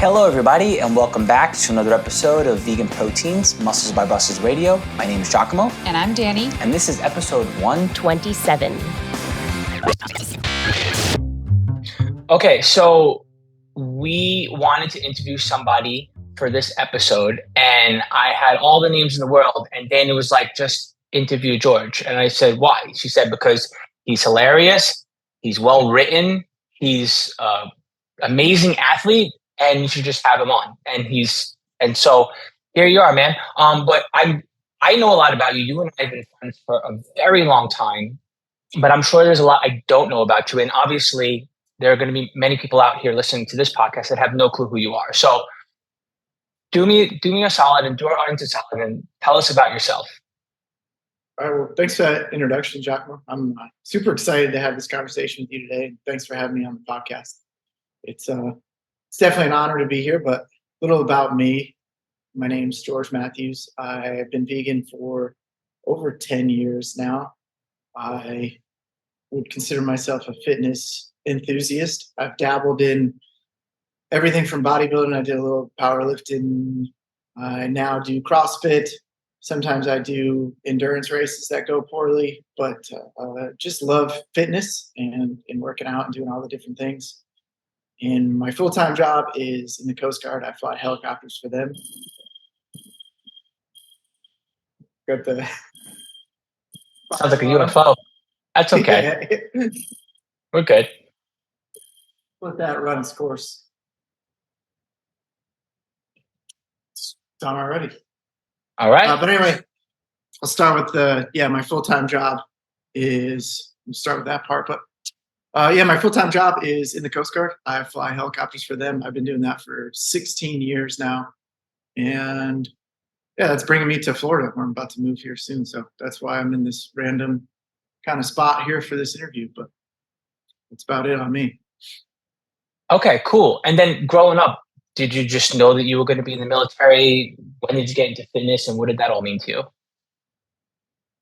Hello, everybody, and welcome back to another episode of Vegan Proteins, Muscles by Brussels Radio. My name is Giacomo. And I'm Danny. And this is episode 127. Okay, so we wanted to interview somebody for this episode, and I had all the names in the world, and Danny was like, just interview George. And I said, why? She said, because he's hilarious, he's well-written, he's an amazing athlete, and you should just have him on. And so here you are, man. But I know a lot about you. You and I have been friends for a very long time, but I'm sure there's a lot I don't know about you. And obviously there are going to be many people out here listening to this podcast that have no clue who you are. So do me a solid and do our audience a solid and tell us about yourself. All right. Well, thanks for that introduction, Giacomo. I'm super excited to have this conversation with you today. Thanks for having me on the podcast. It's definitely an honor to be here, but a little about me. My name's George Matthews. I've been vegan for over 10 years now. I would consider myself a fitness enthusiast. I've dabbled in everything from bodybuilding. I did a little powerlifting. I now do CrossFit. Sometimes I do endurance races that go poorly, but just love fitness and working out and doing all the different things. And my full-time job is in the Coast Guard. I fly helicopters for them. Got the Sounds like a UFO. That's okay. Yeah. We're good. Let that run its course. It's done already. All right. But anyway, I'll start with my full-time job is, we'll start with that part. But my full-time job is in the Coast Guard. I fly helicopters for them. I've been doing that for 16 years now. And yeah, that's bringing me to Florida, where I'm about to move here soon. So that's why I'm in this random kind of spot here for this interview. But that's about it on me. Okay, cool. And then growing up, did you just know that you were going to be in the military? When did you get into fitness, and what did that all mean to you?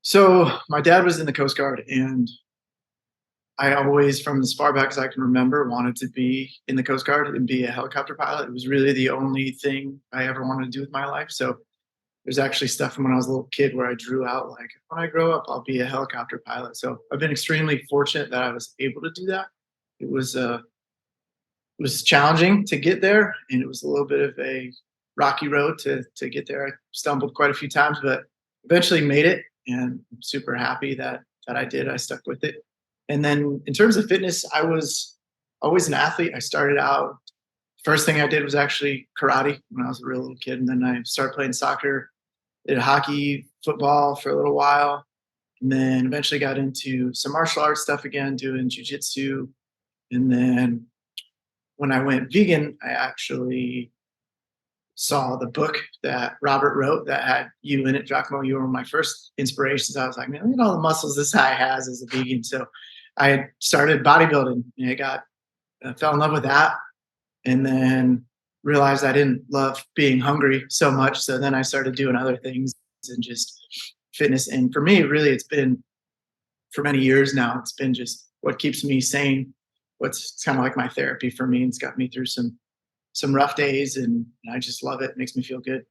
So my dad was in the Coast Guard, and I always, from as far back as I can remember, wanted to be in the Coast Guard and be a helicopter pilot. It was really the only thing I ever wanted to do with my life. So there's actually stuff from when I was a little kid where I drew out, like, when I grow up, I'll be a helicopter pilot. So I've been extremely fortunate that I was able to do that. It was challenging to get there, and it was a little bit of a rocky road to get there. I stumbled quite a few times, but eventually made it, and I'm super happy that I did. I stuck with it. And then in terms of fitness, I was always an athlete. I started out, first thing I did was actually karate when I was a real little kid. And then I started playing soccer, did hockey, football for a little while. And then eventually got into some martial arts stuff again, doing jiu-jitsu. And then when I went vegan, I actually saw the book that Robert wrote that had you in it, Giacomo. You were my first inspirations. I was like, man, look at all the muscles this guy has as a vegan. So I started bodybuilding, and I fell in love with that, and then realized I didn't love being hungry so much. So then I started doing other things and just fitness. And for me, really, it's been, for many years now, it's been just what keeps me sane. It's kind of like my therapy for me. It's got me through some rough days, and I just love it. It makes me feel good.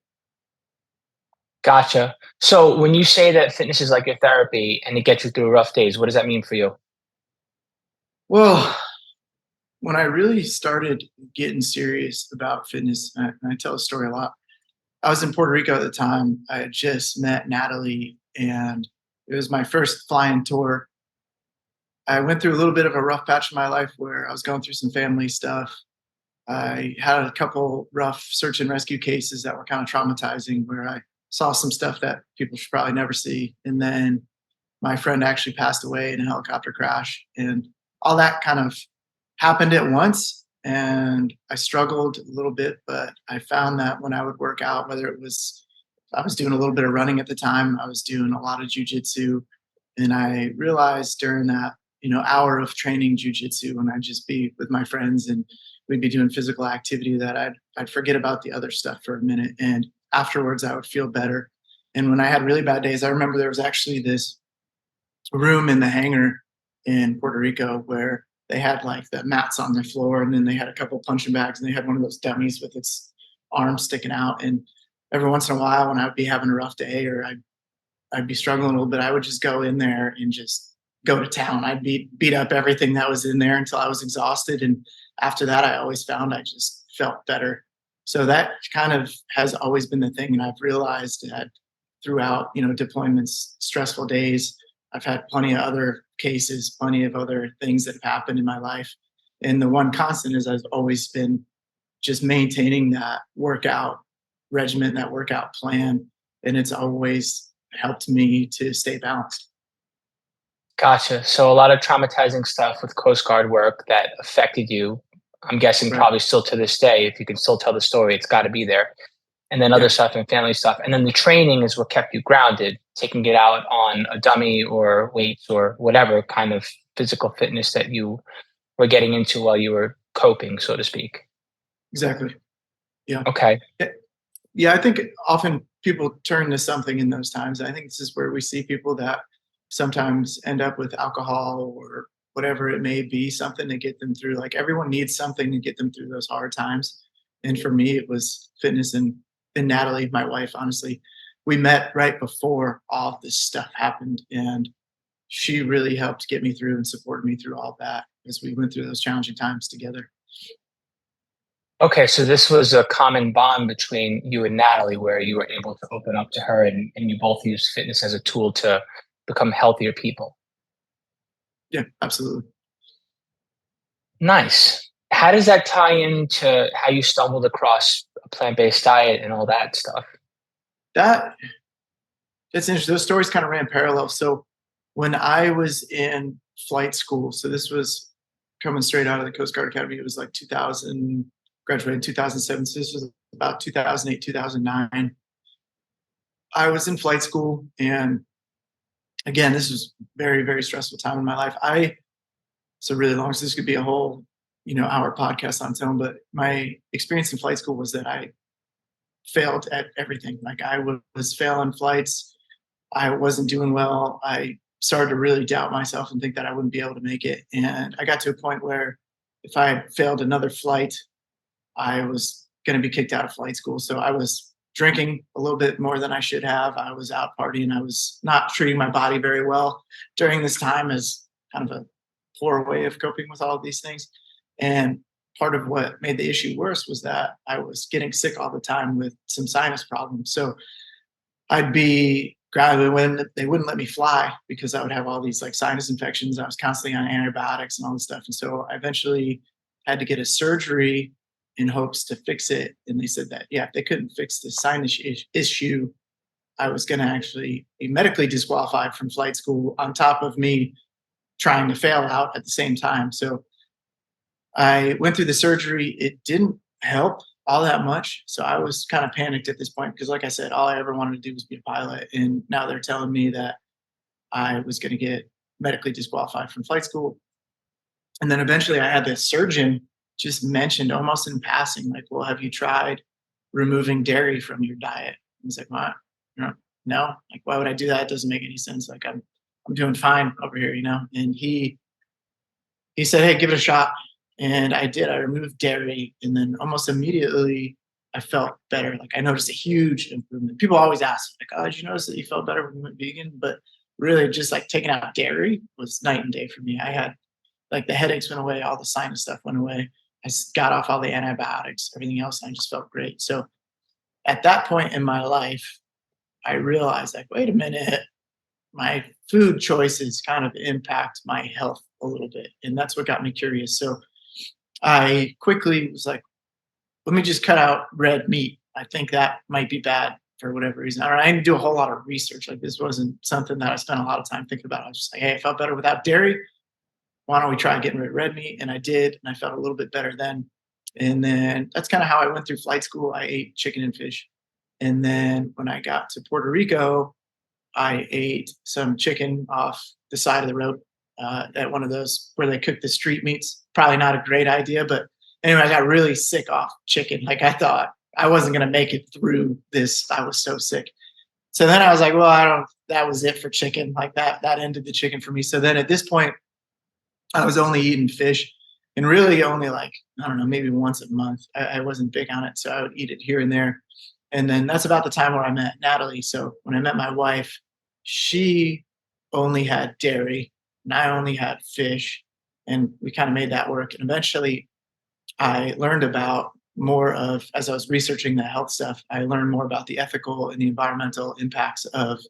Gotcha. So when you say that fitness is like your therapy and it gets you through rough days, what does that mean for you? Well, when I really started getting serious about fitness, and I tell a story a lot, I was in Puerto Rico at the time. I had just met Natalie, and it was my first flying tour. I went through a little bit of a rough patch in my life where I was going through some family stuff. I had a couple rough search and rescue cases that were kind of traumatizing, where I saw some stuff that people should probably never see. And then my friend actually passed away in a helicopter crash, and all that kind of happened at once. And I struggled a little bit, but I found that when I would work out, whether it was, I was doing a little bit of running at the time, I was doing a lot of jujitsu. And I realized during that, hour of training jujitsu, when I'd just be with my friends and we'd be doing physical activity, that I'd forget about the other stuff for a minute. And afterwards I would feel better. And when I had really bad days, I remember there was actually this room in the hangar in Puerto Rico where they had like the mats on the floor, and then they had a couple punching bags, and they had one of those dummies with its arm sticking out. And every once in a while, when I would be having a rough day, or I'd be struggling a little bit, I would just go in there and just go to town. I'd beat up everything that was in there until I was exhausted. And after that, I always found I just felt better. So that kind of has always been the thing. And I've realized that throughout, deployments, stressful days, I've had plenty of other cases, plenty of other things that have happened in my life. And the one constant is I've always been just maintaining that workout regimen, that workout plan. And it's always helped me to stay balanced. Gotcha. So a lot of traumatizing stuff with Coast Guard work that affected you. I'm guessing Right. probably still to this day, if you can still tell the story, it's got to be there. And then other Yeah, stuff and family stuff. And then the training is what kept you grounded, taking it out on a dummy or weights or whatever kind of physical fitness that you were getting into while you were coping, so to speak. exactly. Yeah. Okay. Yeah, yeah, I think often people turn to something in those times. I think this is where we see people that sometimes end up with alcohol or whatever it may be, something to get them through. Like everyone needs something to get them through those hard times. And for me, it was fitness. And Natalie, my wife, honestly, we met right before all of this stuff happened. And she really helped get me through and supported me through all that as we went through those challenging times together. Okay. So this was a common bond between you and Natalie where you were able to open up to her and you both use fitness as a tool to become healthier people. Yeah, absolutely. Nice. How does that tie into how you stumbled across a plant-based diet and all that stuff? That It's interesting. Those stories kind of ran parallel. So when I was in flight school, so this was coming straight out of the Coast Guard Academy, it was like 2000, graduated in 2007. So this was about 2008, 2009. I was in flight school. And again, this was very, very stressful time in my life. So really long, so this could be a whole, hour podcast on its own, but my experience in flight school was that I failed at everything. Like was failing flights. I wasn't doing well. I started to really doubt myself and think that I wouldn't be able to make it. And I got to a point where if I had failed another flight, I was going to be kicked out of flight school. So I was drinking a little bit more than I should have. I was out partying. I was not treating my body very well during this time as kind of a poor way of coping with all of these things. And part of what made the issue worse was that I was getting sick all the time with some sinus problems. So I'd be gradually when they wouldn't let me fly because I would have all these like sinus infections. I was constantly on antibiotics and all this stuff. And so I eventually had to get a surgery in hopes to fix it. And they said that, yeah, if they couldn't fix the sinus issue, I was going to actually be medically disqualified from flight school on top of me trying to fail out at the same time. So I went through the surgery. It didn't help all that much. So I was kind of panicked at this point because, like I said, all I ever wanted to do was be a pilot. And now they're telling me that I was going to get medically disqualified from flight school. And then eventually I had this surgeon just mentioned almost in passing, like, well, have you tried removing dairy from your diet? I was like, what? No, like, why would I do that? It doesn't make any sense. Like, I'm doing fine over here. And he said, hey, give it a shot. And I did. I removed dairy. And then almost immediately, I felt better. Like I noticed a huge improvement. People always ask, like, oh, did you notice that you felt better when you went vegan? But really, just like taking out dairy was night and day for me. I had like the headaches went away, all the sinus stuff went away. Got off all the antibiotics, everything else, and I just felt great. So at that point in my life, I realized, like, wait a minute, my food choices kind of impact my health a little bit. And that's what got me curious. So I quickly was like, let me just cut out red meat. I think that might be bad for whatever reason. I didn't do a whole lot of research. Like this wasn't something that I spent a lot of time thinking about. I was just like, hey, I felt better without dairy. Why don't we try getting rid of red meat? And I did, and I felt a little bit better then. And then that's kind of how I went through flight school. I ate chicken and fish. And then when I got to Puerto Rico, I ate some chicken off the side of the road at one of those where they cook the street meats. Probably not a great idea, but anyway, I got really sick off chicken. Like I thought I wasn't going to make it through this. I was so sick. So then I was like, well, I don't, that was it for chicken. Like that ended the chicken for me. So then at this point, I was only eating fish, and really only like, I don't know, maybe once a month. I wasn't big on it, so I would eat it here and there. And then that's about the time where I met Natalie. So when I met my wife, she only had dairy and I only had fish, and we kind of made that work. And eventually I learned about more of, as I was researching the health stuff, I learned more about the ethical and the environmental impacts of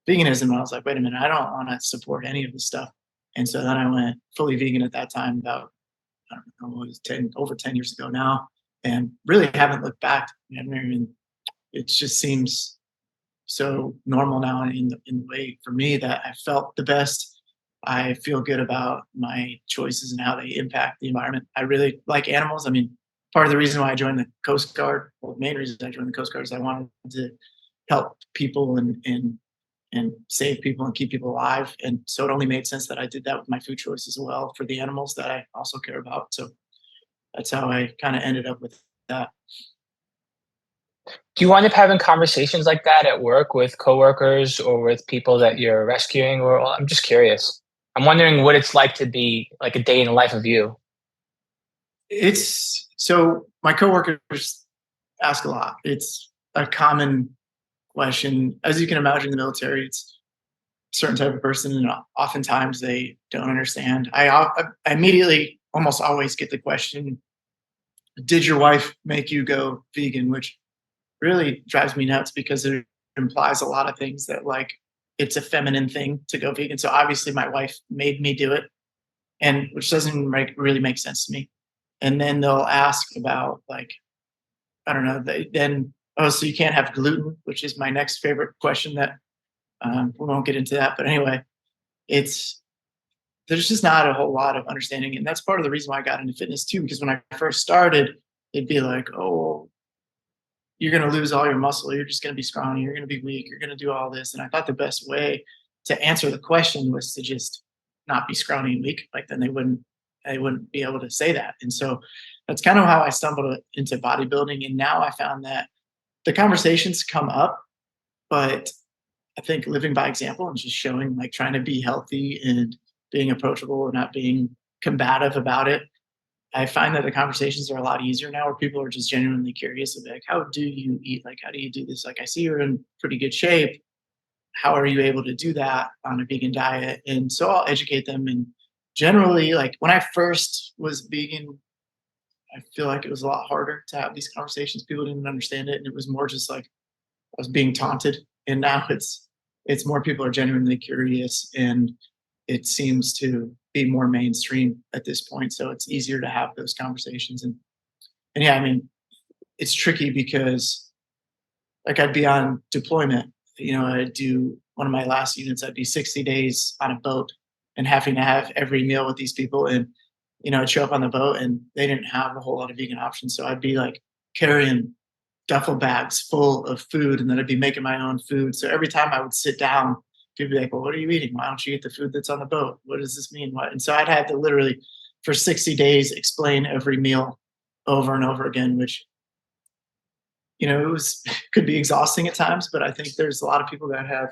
veganism. And I was like, wait a minute, I don't want to support any of this stuff. And so then I went fully vegan at that time, about, I don't know, it was over 10 years ago now, and really haven't looked back. I mean, it just seems so normal now in the way for me that I felt the best. I feel good about my choices and how they impact the environment. I really like animals. I mean, part of the reason why I joined the Coast Guard, well, the main reason I joined the Coast Guard is I wanted to help people and save people and keep people alive. And so it only made sense that I did that with my food choice as well for the animals that I also care about. So that's how I kind of ended up with that. Do you wind up having conversations like that at work with coworkers or with people that you're rescuing? Or I'm just curious. I'm wondering what it's like to be like a day in the life of you. It's so my coworkers ask a lot. It's a common question. As you can imagine, in the military, it's a certain type of person, and oftentimes they don't understand. I immediately, almost always, get the question, "Did your wife make you go vegan?" Which really drives me nuts because it implies a lot of things that, like, it's a feminine thing to go vegan. So obviously, my wife made me do it, and which doesn't really make sense to me. And then they'll ask about, like, I don't know. Then, oh, so you can't have gluten, which is my next favorite question. That we won't get into that, but anyway, it's there's just not a whole lot of understanding, and that's part of the reason why I got into fitness too. Because when I first started, it'd be like, oh, you're going to lose all your muscle, you're just going to be scrawny, you're going to be weak, you're going to do all this. And I thought the best way to answer the question was to just not be scrawny and weak. Like, then they wouldn't be able to say that. And so that's kind of how I stumbled into bodybuilding. And now I found that the conversations come up, but I think living by example and just showing, like, trying to be healthy and being approachable and not being combative about it, I find that the conversations are a lot easier now, where people are just genuinely curious of, like, how do you eat? Like, how do you do this? Like, I see you're in pretty good shape. How are you able to do that on a vegan diet? And so I'll educate them. And generally, like, when I first was vegan, I feel like it was a lot harder to have these conversations. People didn't understand it. And it was more just like I was being taunted. And now it's more people are genuinely curious, and it seems to be more mainstream at this point. So it's easier to have those conversations. And yeah, I mean, it's tricky because, like, I'd be on deployment, I'd do one of my last units, I'd be 60 days on a boat and having to have every meal with these people. And, I'd show up on the boat and they didn't have a whole lot of vegan options. So I'd be like carrying duffel bags full of food, and then I'd be making my own food. So every time I would sit down, people would be like, well, what are you eating? Why don't you eat the food that's on the boat? What does this mean? What? And so I'd have to literally, for 60 days, explain every meal over and over again, which, it was could be exhausting at times. But I think there's a lot of people that have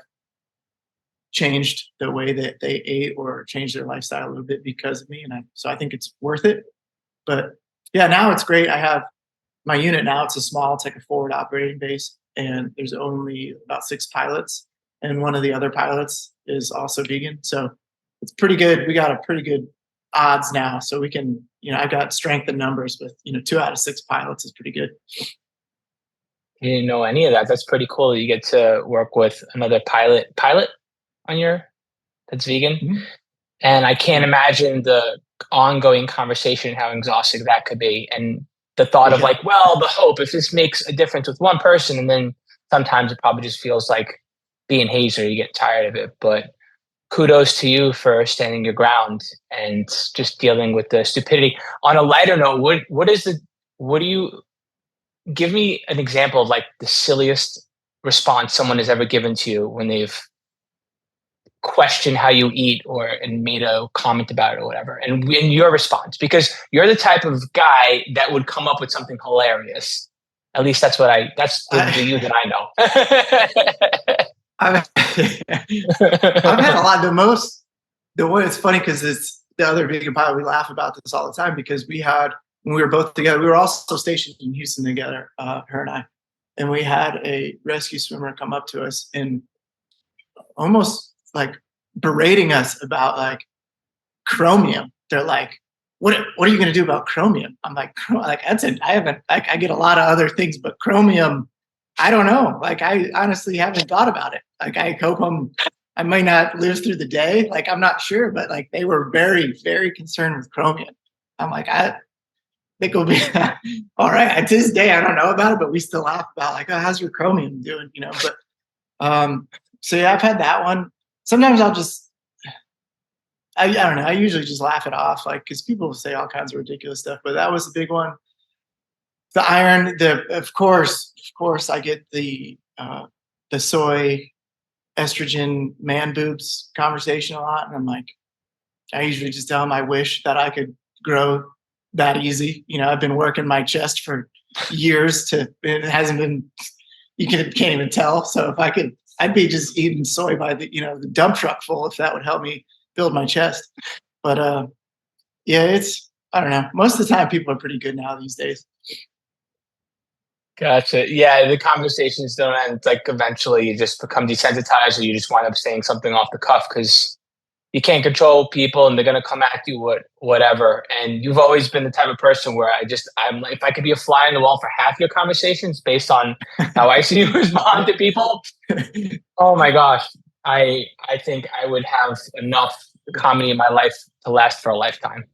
changed the way that they ate or changed their lifestyle a little bit because of me. So I think it's worth it. But yeah, now it's great. I have my unit now. It's a small, it's like a forward operating base, and there's only about 6 pilots, and one of the other pilots is also vegan. So it's pretty good. We got a pretty good odds now, so we can, I've got strength in numbers with, 2 out of 6 pilots is pretty good. You didn't know any of that. That's pretty cool. You get to work with another pilot on your that's vegan. Mhm. And I can't Yeah. imagine the ongoing conversation, how exhausting that could be. And the thought of, Yeah. like, well, the hope, if this makes a difference with one person, and then sometimes it probably just feels like being hazed, or you get tired of it. But kudos to you for standing your ground and just dealing with the stupidity. On a lighter note, what do you give me an example of, like, the silliest response someone has ever given to you when they've questioned how you eat or and made a comment about it or whatever, and in your response, because you're the type of guy that would come up with something hilarious. At least that's the you that I, I know. I've, I've had a lot. The one, it's funny because the other vegan pilot, we laugh about this all the time because when we were both together, we were also stationed in Houston together, her and I. And we had a rescue swimmer come up to us and almost like berating us about like chromium. They're like, what are you going to do about chromium? I'm like, that's it. I haven't, like, I get a lot of other things, but chromium, I don't know. Like, I honestly haven't thought about it. Like, I hope I might not live through the day. Like, I'm not sure, but like, they were very, very concerned with chromium. I'm like, I think it'll be all right. To this day, I don't know about it, but we still laugh about like, oh, how's your chromium doing? But so yeah, I've had that one. Sometimes I don't know. I usually just laugh it off, like, because people say all kinds of ridiculous stuff. But that was a big one. The iron, of course, I get the soy estrogen man boobs conversation a lot, and I'm like, I usually just tell them I wish that I could grow that easy. I've been working my chest for years it hasn't been. Can't even tell. So if I could, I'd be just eating soy by the dump truck full if that would help me build my chest. But yeah, I don't know. Most of the time, people are pretty good now these days. Gotcha. Yeah, the conversations don't end. Like eventually, you just become desensitized, or you just wind up saying something off the cuff because you can't control people, and they're gonna come at you with whatever. And you've always been the type of person where I'm like, if I could be a fly on the wall for half your conversations based on how I see you respond to people, oh my gosh, I think I would have enough comedy in my life to last for a lifetime.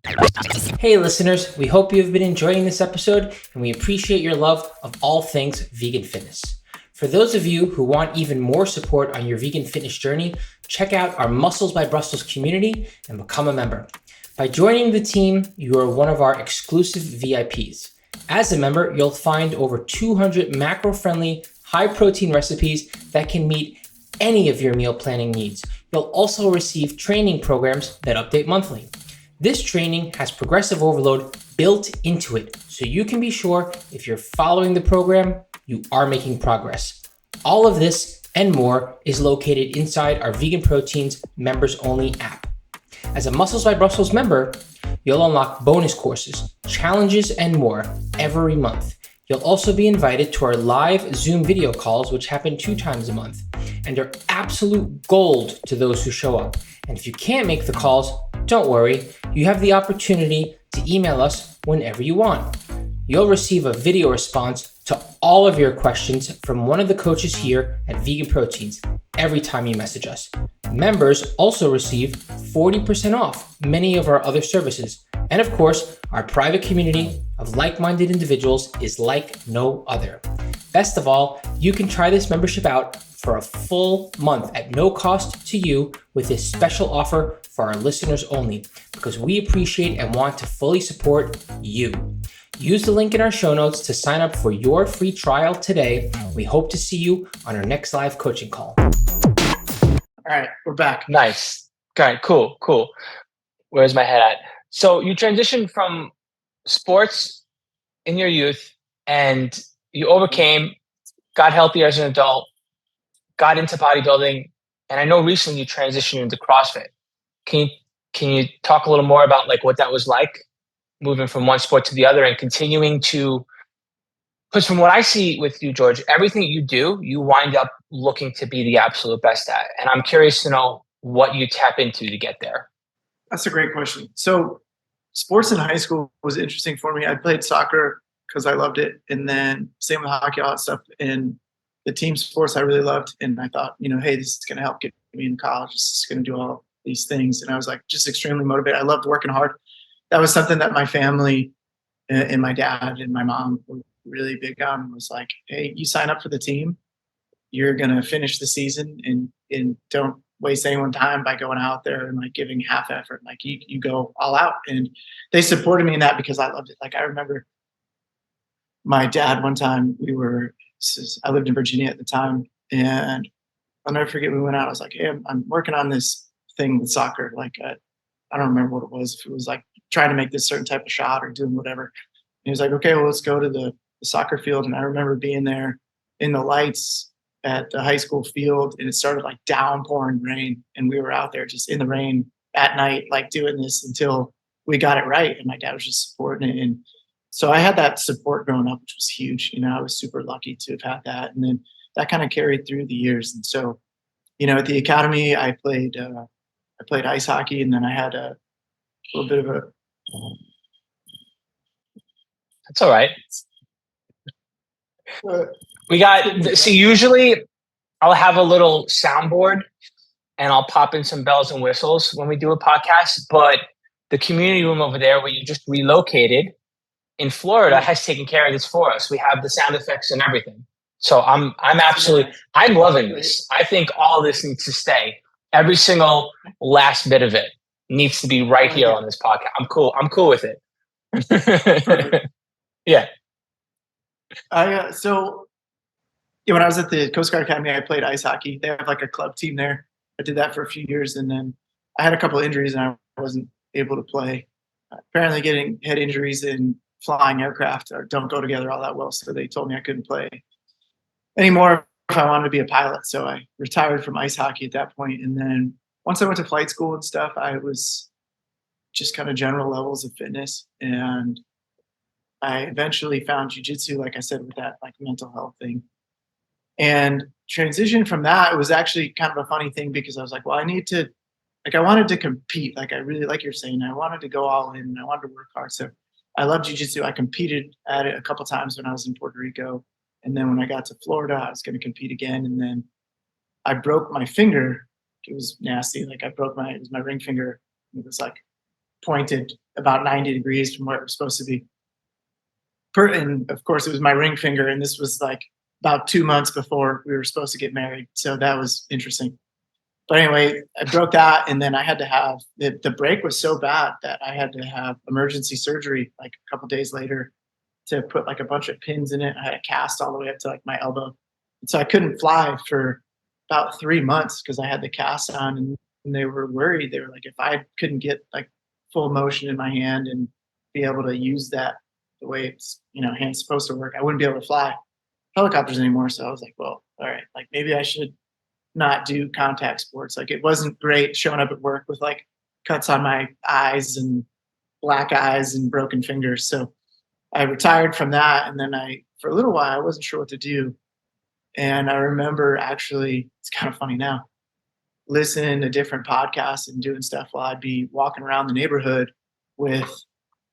Hey listeners, we hope you've been enjoying this episode and we appreciate your love of all things vegan fitness. For those of you who want even more support on your vegan fitness journey, check out our Muscles by Brussels community and become a member. By joining the team, you are one of our exclusive VIPs. As a member, you'll find over 200 macro-friendly, high-protein recipes that can meet any of your meal planning needs. You'll also receive training programs that update monthly. This training has progressive overload built into it, so you can be sure if you're following the program, you are making progress. All of this and more is located inside our Vegan Proteins members only app. As a Muscles by Brussels member, you'll unlock bonus courses, challenges, and more every month. You'll also be invited to our live Zoom video calls, which happen 2 times a month, and are absolute gold to those who show up. And if you can't make the calls, don't worry, you have the opportunity to email us whenever you want. You'll receive a video response to all of your questions from one of the coaches here at Vegan Proteins every time you message us. Members also receive 40% off many of our other services. And of course, our private community of like-minded individuals is like no other. Best of all, you can try this membership out for a full month at no cost to you with this special offer for our listeners only, because we appreciate and want to fully support you. Use the link in our show notes to sign up for your free trial today. We hope to see you on our next live coaching call. All right, we're back. Nice. Okay, cool. Where's my head at? So you transitioned from sports in your youth and you overcame, got healthier as an adult, got into bodybuilding, and I know recently you transitioned into CrossFit. Can you talk a little more about like what that was like, moving from one sport to the other and continuing to, because from what I see with you, George, everything you do, you wind up looking to be the absolute best at. And I'm curious to know what you tap into to get there. That's a great question. So sports in high school was interesting for me. I played soccer because I loved it. And then same with hockey, all that stuff. And the team sports I really loved. And I thought, hey, this is going to help get me in college. This is going to do all these things. And I was like, just extremely motivated. I loved working hard. That was something that my family and my dad and my mom were really big on, was like, hey, you sign up for the team, you're going to finish the season and don't waste anyone's time by going out there and like giving half effort. Like you go all out. And they supported me in that because I loved it. Like I remember my dad one time, I lived in Virginia at the time, and I'll never forget, we went out. I was like, hey, I'm working on this thing with soccer. Like, I don't remember what it was. If it was like trying to make this certain type of shot or doing whatever. And he was like, okay, well, let's go to the soccer field. And I remember being there in the lights at the high school field, and it started like downpouring rain. And we were out there just in the rain at night, like doing this until we got it right. And my dad was just supporting it. And so I had that support growing up, which was huge. I was super lucky to have had that. And then that kind of carried through the years. And so, at the academy, I played ice hockey, and then I had a little bit of a. That's all right. We got, so usually I'll have a little soundboard and I'll pop in some bells and whistles when we do a podcast, but the community room over there where you just relocated in Florida has taken care of this for us. We have the sound effects and everything. So I'm loving this. I think all this needs to stay. Every single last bit of it needs to be right here on this podcast. I'm cool with it. Yeah. So when I was at the Coast Guard Academy, I played ice hockey. They have like a club team there. I did that for a few years, and then I had a couple of injuries and I wasn't able to play. Apparently getting head injuries and flying aircraft don't go together all that well. So they told me I couldn't play anymore if I wanted to be a pilot. So I retired from ice hockey at that point. And then once I went to flight school and stuff, I was just kind of general levels of fitness. And I eventually found jujitsu, like I said, with that like mental health thing. And transition from that, it was actually kind of a funny thing because I was like, well, I wanted to compete. Like I really, like you're saying, I wanted to go all in and I wanted to work hard. So I love jujitsu. I competed at it a couple times when I was in Puerto Rico. And then when I got to Florida, I was going to compete again. And then I broke my finger. It was nasty. Like it was my ring finger. It was like pointed about 90 degrees from where it was supposed to be. And of course, it was my ring finger. And this was like about 2 months before we were supposed to get married. So that was interesting. But anyway, I broke that. And then I had to have, the break was so bad that I had to have emergency surgery like a couple days later to put like a bunch of pins in it. I had a cast all the way up to like my elbow. And so I couldn't fly for about 3 months because I had the cast on, and they were worried. They were like, if I couldn't get like full motion in my hand and be able to use that the way it's, hand's supposed to work, I wouldn't be able to fly helicopters anymore. So I was like, well, all right, like maybe I should not do contact sports. Like it wasn't great showing up at work with like cuts on my eyes and black eyes and broken fingers. So I retired from that. And then for a little while, I wasn't sure what to do. And I remember actually, it's kind of funny now, listening to different podcasts and doing stuff while I'd be walking around the neighborhood with,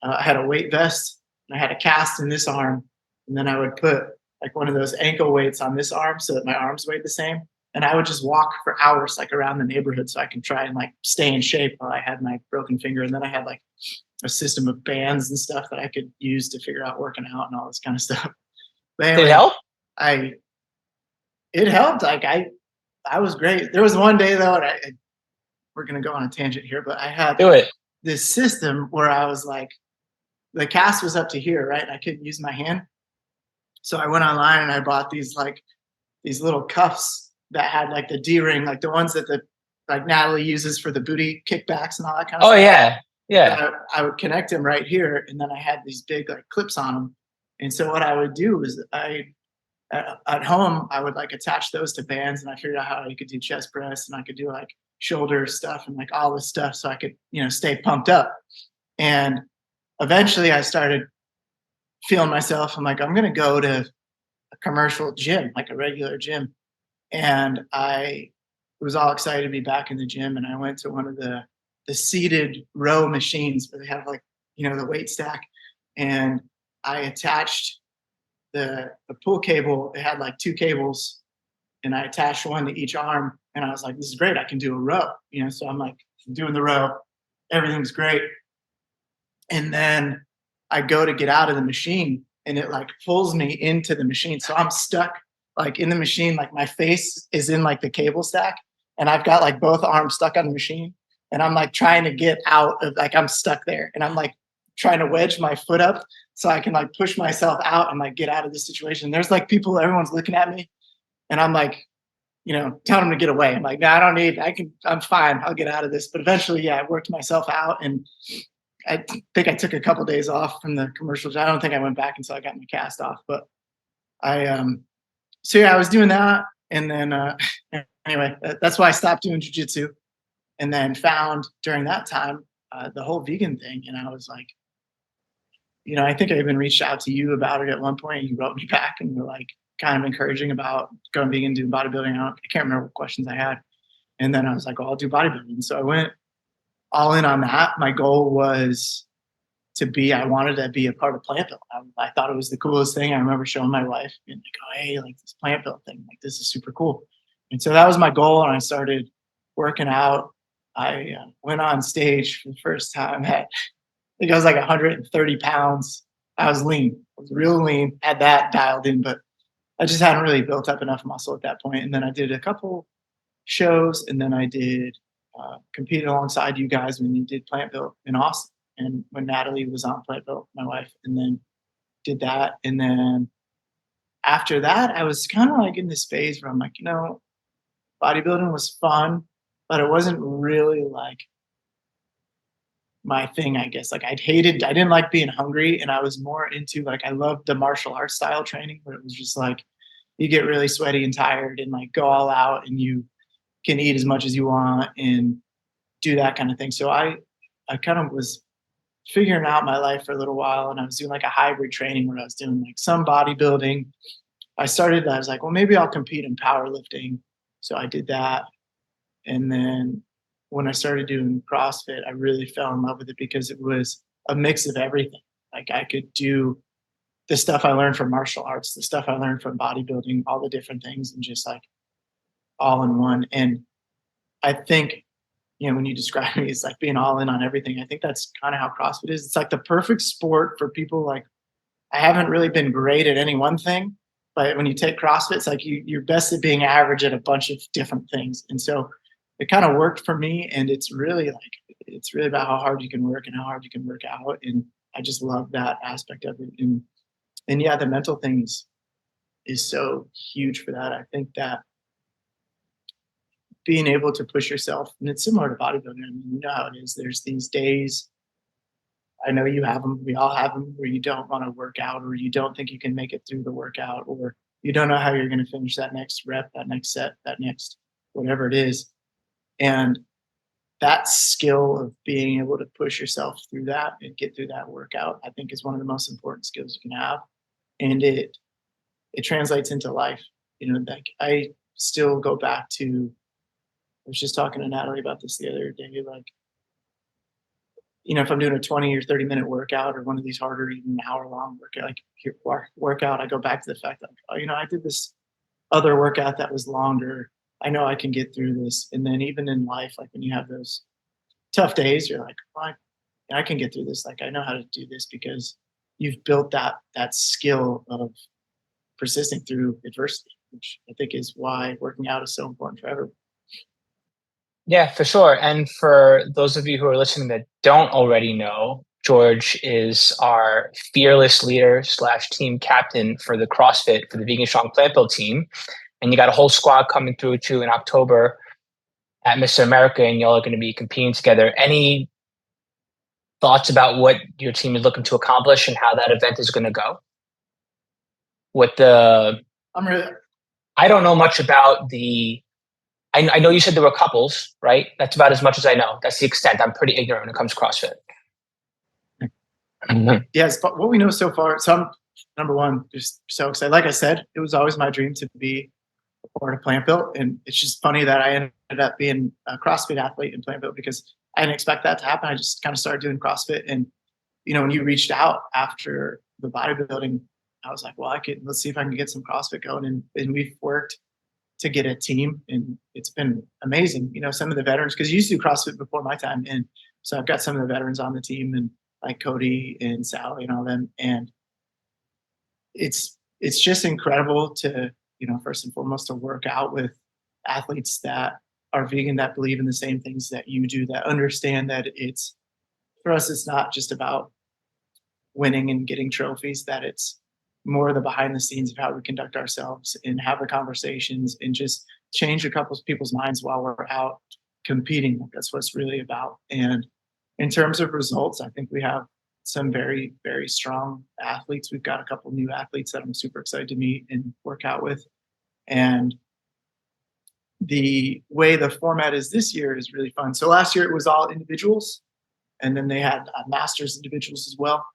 I had a weight vest and I had a cast in this arm. And then I would put like one of those ankle weights on this arm so that my arms weighed the same. And I would just walk for hours like around the neighborhood so I could try and like stay in shape while I had my broken finger. And then I had like a system of bands and stuff that I could use to figure out working out and all this kind of stuff. But anyway, did it help? It helped. Like I was great. There was one day though, and we're gonna go on a tangent here, but I had this system where I was like, the cast was up to here, right? And I couldn't use my hand. So I went online and I bought these little cuffs that had like the D-ring, like the ones that like Natalie uses for the booty kickbacks and all that kind of stuff. Oh yeah. Yeah. I would connect them right here, and then I had these big like clips on them. And so what I would do is at home I would like attach those to bands, and I figured out how I could do chest press and I could do like shoulder stuff and like all this stuff so I could stay pumped up. And eventually I started feeling myself. I'm like, I'm gonna go to a commercial gym, like a regular gym, and I was all excited to be back in the gym. And I went to one of the seated row machines where they have like, the weight stack. And I attached the pull cable. It had like 2 cables, and I attached one to each arm. And I was like, this is great. I can do a row, so I'm like doing the row. Everything's great. And then I go to get out of the machine and it like pulls me into the machine. So I'm stuck like in the machine, like my face is in like the cable stack and I've got like both arms stuck on the machine. And I'm like trying to get out of, like, I'm stuck there, and I'm like trying to wedge my foot up so I can like push myself out and like get out of this situation. There's like people, everyone's looking at me, and I'm like, telling them to get away. I'm like, no, I'm fine. I'll get out of this. But eventually, I worked myself out, and I think I took a couple of days off from the commercials. I don't think I went back until I got my cast off, but I was doing that. And then, anyway, that's why I stopped doing jujitsu. and then found during that time the whole vegan thing. And I was like, I think I even reached out to you about it at one point. You wrote me back and were like kind of encouraging about going vegan, doing bodybuilding. I can't remember what questions I had. And then I was like, well, I'll do bodybuilding. So I went all in on that. My goal was I wanted to be a part of Plantbuilt. I thought it was the coolest thing. I remember showing my wife and like, oh, hey, like this Plantbuilt thing, like this is super cool. And so that was my goal. And I started working out. I went on stage for the first time at, I think I was like 130 pounds. I was lean. I was real lean, had that dialed in, but I just hadn't really built up enough muscle at that point. And then I did a couple shows, and then I did competed alongside you guys when you did Plantbuilt in Austin, and when Natalie was on Plantbuilt, my wife, and then did that. And then after that, I was kind of like in this phase where I'm like, bodybuilding was fun, but it wasn't really like my thing, I guess. Like I didn't like being hungry, and I was more into like, I loved the martial arts style training where it was just like you get really sweaty and tired and like go all out and you can eat as much as you want and do that kind of thing. So I kind of was figuring out my life for a little while, and I was doing like a hybrid training where I was doing like some bodybuilding. I was like, well, maybe I'll compete in powerlifting. So I did that. And then when I started doing CrossFit, I really fell in love with it because it was a mix of everything. Like I could do the stuff I learned from martial arts, the stuff I learned from bodybuilding, all the different things, and just like all in one. And I think, when you describe me as like being all in on everything, I think that's kind of how CrossFit is. It's like the perfect sport for people. Like I haven't really been great at any one thing, but when you take CrossFit, it's like you're best at being average at a bunch of different things. And so it kind of worked for me. And it's really about how hard you can work and how hard you can work out. And I just love that aspect of it. And yeah, the mental things is so huge for that. I think that being able to push yourself, and it's similar to bodybuilding. I mean, you know how it is. There's these days, I know you have them, we all have them, where you don't want to work out, or you don't think you can make it through the workout, or you don't know how you're going to finish that next rep, that next set, that next whatever it is. And that skill of being able to push yourself through that and get through that workout, I think is one of the most important skills you can have. And it translates into life. Like I still go back to, I was just talking to Natalie about this the other day. Like, if I'm doing a 20 or 30-minute workout or one of these harder, even hour-long workout, I go back to the fact that, I did this other workout that was longer. I know I can get through this. And then even in life, like when you have those tough days, you're like, I can get through this. Like I know how to do this because you've built that skill of persisting through adversity, which I think is why working out is so important for everyone. Yeah, for sure. And for those of you who are listening that don't already know, George is our fearless leader / team captain for the CrossFit, for the Vegan Strong Plant Build team. And you got a whole squad coming through too in October at Mr. America, and y'all are going to be competing together. Any thoughts about what your team is looking to accomplish and how that event is going to go? I don't know much about I know you said there were couples, right? That's about as much as I know. That's the extent. I'm pretty ignorant when it comes to CrossFit. Yes, but what we know so far, so I'm, number one, just so excited. Like I said, it was always my dream to be a part of Plantbuilt. And it's just funny that I ended up being a CrossFit athlete in Plantbuilt because I didn't expect that to happen. I just kind of started doing CrossFit. And, when you reached out after the bodybuilding, I was like, well, let's see if I can get some CrossFit going. And we've worked to get a team, and it's been amazing. Some of the veterans, because you used to do CrossFit before my time, and so I've got some of the veterans on the team, and like Cody and Sally and all them, and it's just incredible to first and foremost to work out with athletes that are vegan, that believe in the same things that you do, that understand that it's, for us, it's not just about winning and getting trophies, that it's more the behind the scenes of how we conduct ourselves and have the conversations and just change a couple of people's minds while we're out competing. That's what it's really about. And in terms of results, I think we have some very, very strong athletes. We've got a couple new athletes that I'm super excited to meet and work out with. And the way the format is this year is really fun. So last year it was all individuals, and then they had masters individuals as well.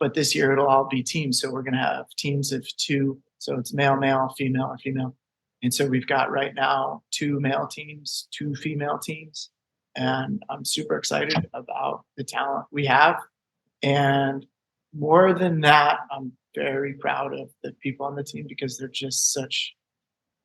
But this year it'll all be teams. So we're going to have teams of 2. So it's male, male, female, or female. And so we've got right now 2 male teams, 2 female teams. And I'm super excited about the talent we have. And more than that, I'm very proud of the people on the team because they're just such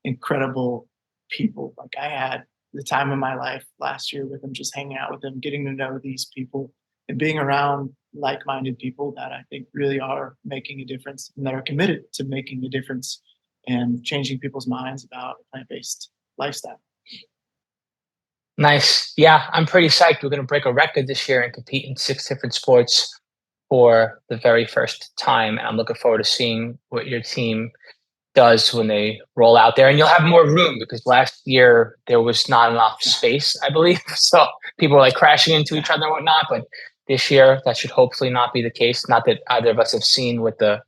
incredible people. Like I had the time of my life last year with them, just hanging out with them, getting to know these people and being around like-minded people that I think really are making a difference and that are committed to making a difference and changing people's minds about a plant-based lifestyle. Nice. Yeah, I'm pretty psyched. We're going to break a record this year and compete in 6 different sports for the very first time. And I'm looking forward to seeing what your team does when they roll out there. And you'll have more room because last year there was not enough space, I believe. So people were like crashing into each other and whatnot. But this year, that should hopefully not be the case. Not that either of us have seen what the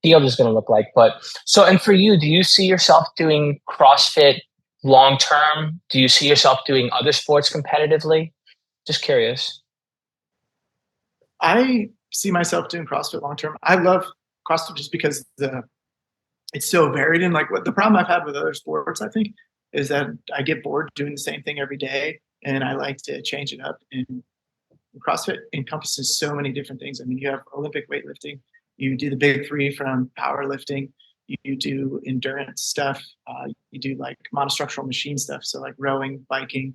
field is going to look like. But so, and for you, do you see yourself doing CrossFit long term? Do you see yourself doing other sports competitively? Just curious. I see myself doing CrossFit long term. I love CrossFit just because it's so varied. And like what the problem I've had with other sports, I think, is that I get bored doing the same thing every day, and I like to change it up. And CrossFit encompasses so many different things. I mean, you have Olympic weightlifting, you do the big 3 from powerlifting, you do endurance stuff, you do like monostructural machine stuff, so like rowing, biking,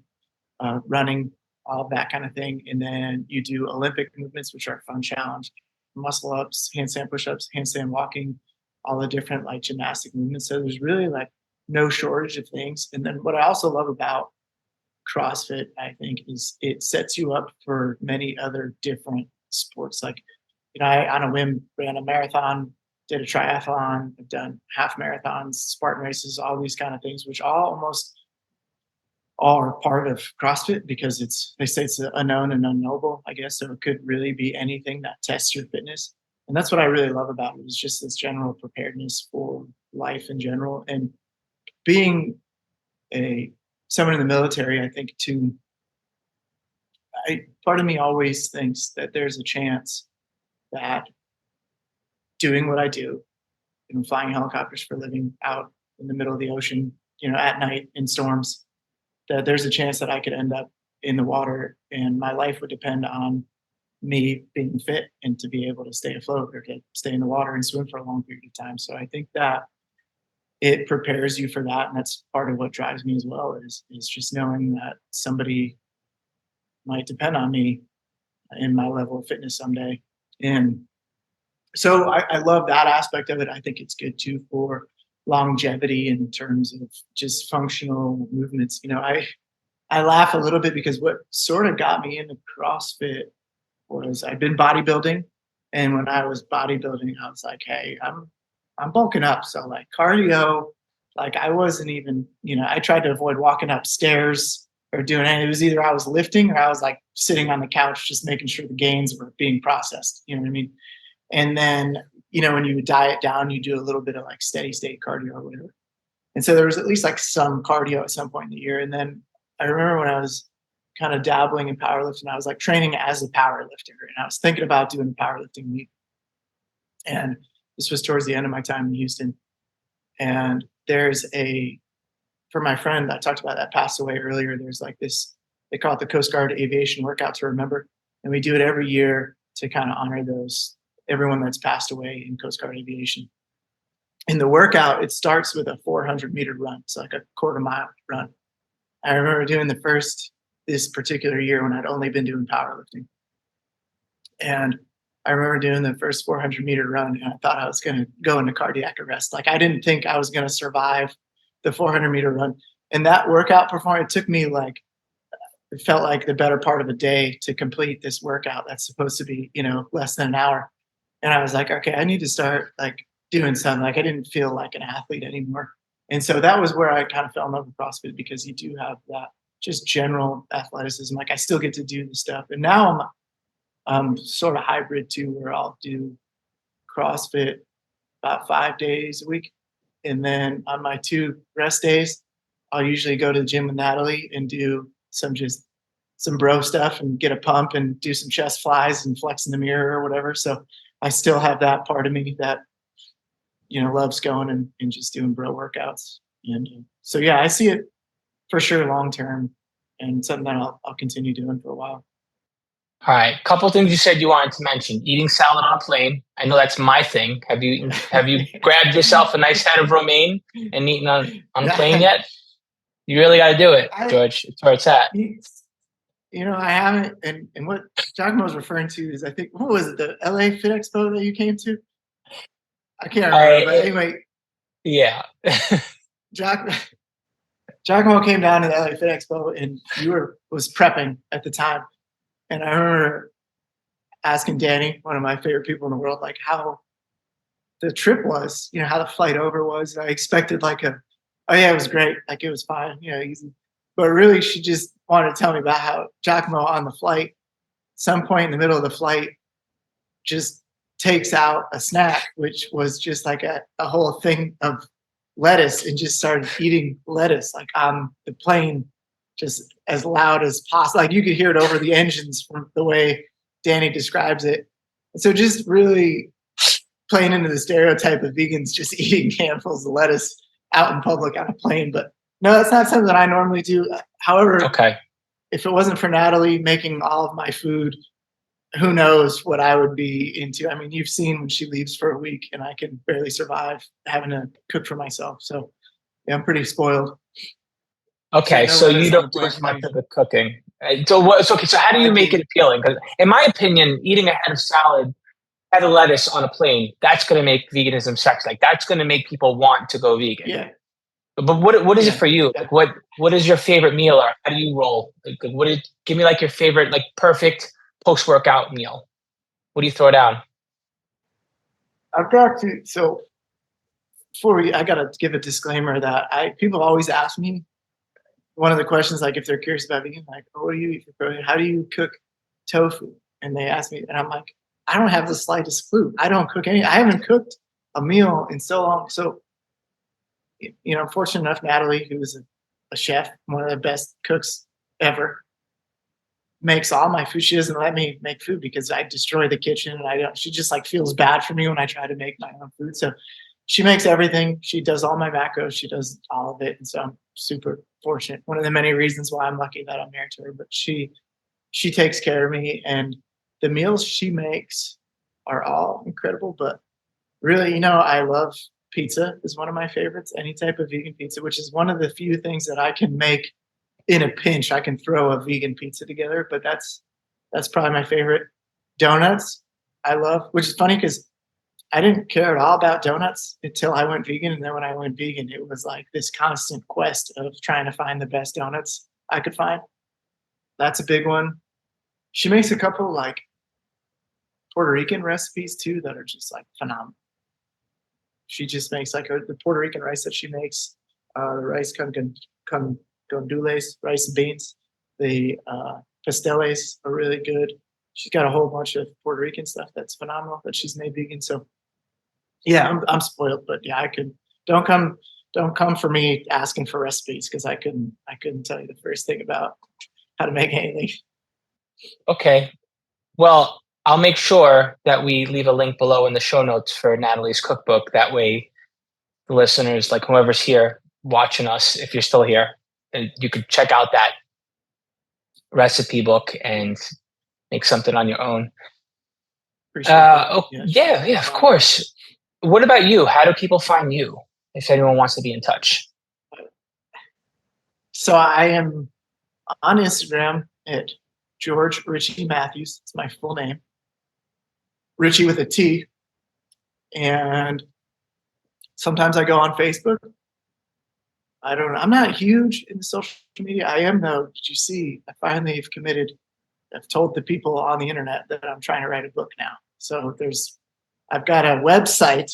running, all of that kind of thing. And then you do Olympic movements, which are a fun challenge, muscle ups, handstand push-ups, handstand walking, all the different like gymnastic movements. So there's really like no shortage of things. And then what I also love about CrossFit, I think, is it sets you up for many other different sports. Like, I on a whim ran a marathon, did a triathlon, I've done half marathons, Spartan races, all these kind of things, which almost all are part of CrossFit because they say it's unknown and unknowable, I guess. So it could really be anything that tests your fitness. And that's what I really love about it is just this general preparedness for life in general. And being a someone in the military, I think too, part of me always thinks that there's a chance that doing what I do, flying helicopters for a living out in the middle of the ocean, at night in storms, that there's a chance that I could end up in the water and my life would depend on me being fit and to be able to stay afloat or to stay in the water and swim for a long period of time. So I think that it prepares you for that. And that's part of what drives me as well is just knowing that somebody might depend on me in my level of fitness someday. And so I love that aspect of it. I think it's good too for longevity in terms of just functional movements. I laugh a little bit because what sort of got me into CrossFit was I'd been bodybuilding. And when I was bodybuilding, I was like, hey, I'm bulking up. So like cardio, like I wasn't even, I tried to avoid walking upstairs or doing anything. It was either I was lifting or I was like sitting on the couch, just making sure the gains were being processed. You know what I mean? And then, when you diet down, you do a little bit of like steady state cardio or whatever. And so there was at least like some cardio at some point in the year. And then I remember when I was kind of dabbling in powerlifting, I was like training as a powerlifter and I was thinking about doing a powerlifting meet. And this was towards the end of my time in Houston. And for my friend I talked about that passed away earlier, there's like this, they call it the Coast Guard Aviation Workout to Remember. And we do it every year to kind of honor everyone that's passed away in Coast Guard aviation. In the workout, it starts with a 400-meter run. It's like a quarter-mile run. I remember doing this particular year when I'd only been doing powerlifting. And I remember doing the first 400-meter run, and I thought I was going to go into cardiac arrest. Like I didn't think I was going to survive the 400-meter run. And that workout performance, it took me it felt like the better part of a day to complete this workout that's supposed to be, less than an hour. And I was like, okay, I need to start like doing something. Like I didn't feel like an athlete anymore. And so that was where I kind of fell in love with CrossFit because you do have that just general athleticism. Like I still get to do the stuff. And now I'm sort of hybrid too, where I'll do CrossFit about 5 days a week. And then on my 2 rest days, I'll usually go to the gym with Natalie and do some bro stuff and get a pump and do some chest flies and flex in the mirror or whatever. So I still have that part of me that, loves going and just doing bro workouts. And so, yeah, I see it for sure long term and something that I'll continue doing for a while. All right, couple things you said you wanted to mention. Eating salad on a plane. I know that's my thing. Have you grabbed yourself a nice head of romaine and eaten on a plane yet? You really got to do it, George. It's where it's at. I haven't. And what Giacomo was referring to is, I think, what was it, the LA Fit Expo that you came to? I can't remember. But anyway, yeah. Giacomo came down to the LA Fit Expo, and was prepping at the time. And I remember asking Danny, one of my favorite people in the world, like how the trip was, how the flight over was. I expected oh yeah, it was great. Like it was fine, easy. But really, she just wanted to tell me about how Giacomo on the flight, some point in the middle of the flight, just takes out a snack, which was just like a whole thing of lettuce, and just started eating lettuce like on the plane, just as loud as possible. Like you could hear it over the engines from the way Danny describes it. And so just really playing into the stereotype of vegans just eating handfuls of lettuce out in public on a plane. But no, that's not something that I normally do. However, if it wasn't for Natalie making all of my food, who knows what I would be into. I mean, you've seen when she leaves for a week and I can barely survive having to cook for myself. So yeah, I'm pretty spoiled. Okay, so you don't do as much of the cooking. So how do you make it appealing? Because in my opinion, eating a head of salad, head of lettuce on a plane, that's going to make veganism sexy. Like that's going to make people want to go vegan. Yeah. But what is it for you? Like what is your favorite meal, or how do you roll? Like give me like your favorite like perfect post-workout meal. What do you throw down? I've got to. So I got to give a disclaimer that people always ask me one of the questions, like if they're curious about vegan, like, oh, what do you eat for protein? How do you cook tofu? And they ask me, and I'm like, I don't have the slightest clue. I don't cook I haven't cooked a meal in so long. So, fortunate enough, Natalie, who is a chef, one of the best cooks ever, makes all my food. She doesn't let me make food because I destroy the kitchen, and she just like feels bad for me when I try to make my own food. So she makes everything. She does all my macros. She does all of it. And so I'm super fortunate. One of the many reasons why I'm lucky that I'm married to her, but she takes care of me, and the meals she makes are all incredible. But really, I love pizza is one of my favorites, any type of vegan pizza, which is one of the few things that I can make in a pinch. I can throw a vegan pizza together, but that's probably my favorite. Donuts, I love, which is funny because I didn't care at all about donuts until I went vegan. And then when I went vegan, it was like this constant quest of trying to find the best donuts I could find. That's a big one. She makes a couple like Puerto Rican recipes too that are just like phenomenal. She just makes like the Puerto Rican rice that she makes, the rice condules, rice and beans. The pasteles are really good. She's got a whole bunch of Puerto Rican stuff that's phenomenal that she's made vegan. So yeah, I'm spoiled, but yeah, don't come for me asking for recipes because I couldn't tell you the first thing about how to make anything. Okay. Well, I'll make sure that we leave a link below in the show notes for Natalie's cookbook. That way the listeners, like whoever's here watching us, if you're still here, and you could check out that recipe book and make something on your own. Yeah, of course. What about you? How do people find you if anyone wants to be in touch? So I am on Instagram at George Richie Matthews. It's my full name. Richie with a T. And sometimes I go on Facebook. I don't know. I'm not huge in social media. I am though. Did you see? I finally have committed. I've told the people on the internet that I'm trying to write a book now. So I've got a website,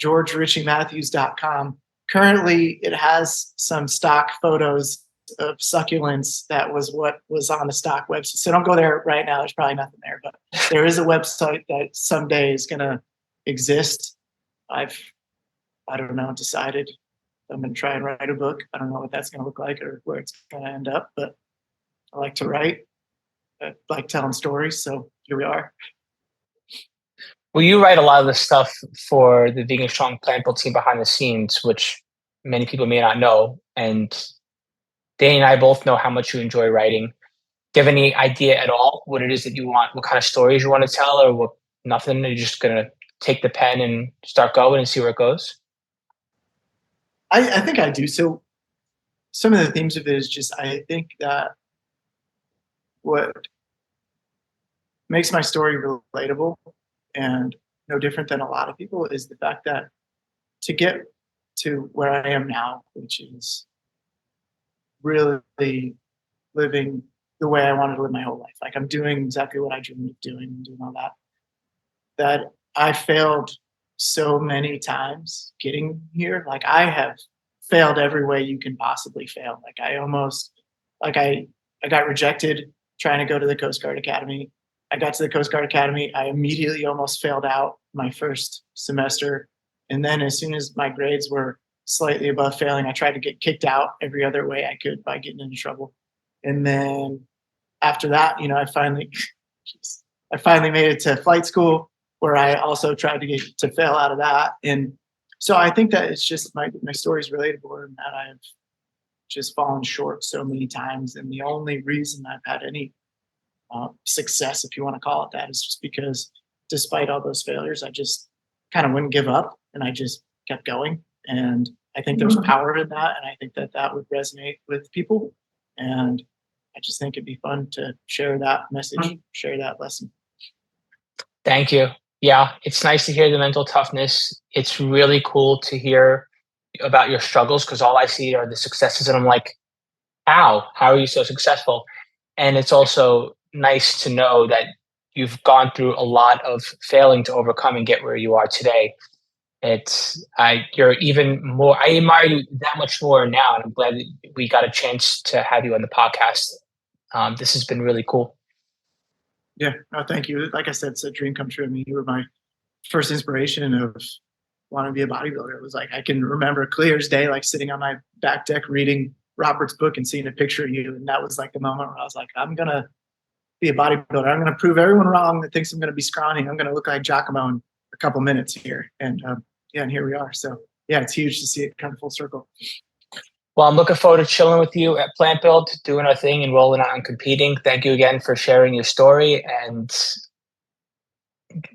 georgerichiematthews.com. Currently, it has some stock photos of succulents. That was what was on the stock website. So don't go there right now. There's probably nothing there, but there is a website that someday is going to exist. I don't know, decided I'm going to try and write a book. I don't know what that's going to look like or where it's going to end up, but I like to write. I like telling stories. So here we are. Well, you write a lot of the stuff for the Vegan Strong Plantbuilt team behind the scenes, which many people may not know. And Danny and I both know how much you enjoy writing. Do you have any idea at all what it is that you want, what kind of stories you want to tell, or what? Nothing? You're just going to take the pen and start going and see where it goes? I think I do. So some of the themes of it is just, I think that what makes my story relatable and no different than a lot of people is the fact that to get to where I am now, which is really living the way I wanted to live my whole life. Like I'm doing exactly what I dreamed of doing and doing all that. That I failed so many times getting here. Like I have failed every way you can possibly fail. Like I got rejected trying to go to the Coast Guard Academy. I got to the Coast Guard Academy. I immediately almost failed out my first semester. And then as soon as my grades were slightly above failing, I tried to get kicked out every other way I could by getting into trouble. And then after that, I finally made it to flight school, where I also tried to fail out of that. And so I think that it's just my story is relatable, and that I've just fallen short so many times. And the only reason I've had any success, if you want to call it that, is just because despite all those failures, I just kind of wouldn't give up, and I just kept going. And I think there's power in that, and I think that would resonate with people. And I just think it'd be fun to share that message, share that lesson. Thank you. Yeah, it's nice to hear the mental toughness. It's really cool to hear about your struggles, because all I see are the successes, and I'm like, how are you so successful? And it's also nice to know that you've gone through a lot of failing to overcome and get where you are today. You're even more, I admire you that much more now, and I'm glad that we got a chance to have you on the podcast. This has been really cool. Yeah, no, thank you. Like I said, it's a dream come true. I mean, you were my first inspiration of wanting to be a bodybuilder. It was like, I can remember clear as day, like sitting on my back deck reading Robert's book and seeing a picture of you. And that was like the moment where I was like, I'm going to be a bodybuilder. I'm going to prove everyone wrong that thinks I'm going to be scrawny. I'm going to look like Giacomo in a couple minutes here. And and here we are. So yeah, it's huge to see it come full circle. Well, I'm looking forward to chilling with you at Plantbuilt, doing our thing and rolling out and competing. Thank you again for sharing your story and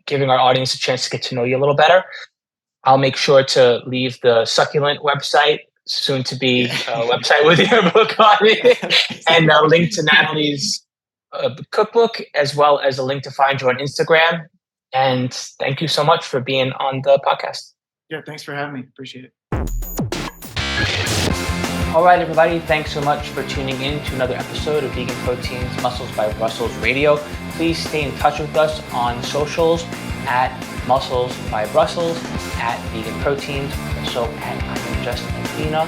giving our audience a chance to get to know you a little better. I'll make sure to leave the Succulent website, soon to be a website with your book on it, and a link to Natalie's cookbook, as well as a link to find you on Instagram. And thank you so much for being on the podcast. Yeah, thanks for having me. Appreciate it. All right, everybody. Thanks so much for tuning in to another episode of Vegan Protein's Muscles by Brussels Radio. Please stay in touch with us on socials at Muscles by Brussels, at Vegan Proteins, also at I Am Just Athena.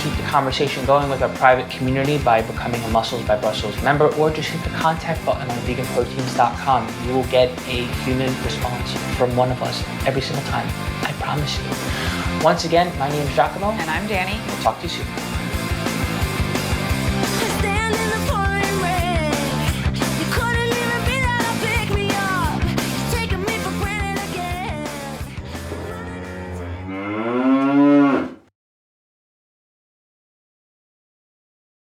Keep the conversation going with our private community by becoming a Muscles by Brussels member, or just hit the contact button on veganproteins.com. You will get a human response from one of us every single time. I promise you. Once again, my name is Giacomo. And I'm Danny. We'll talk to you soon.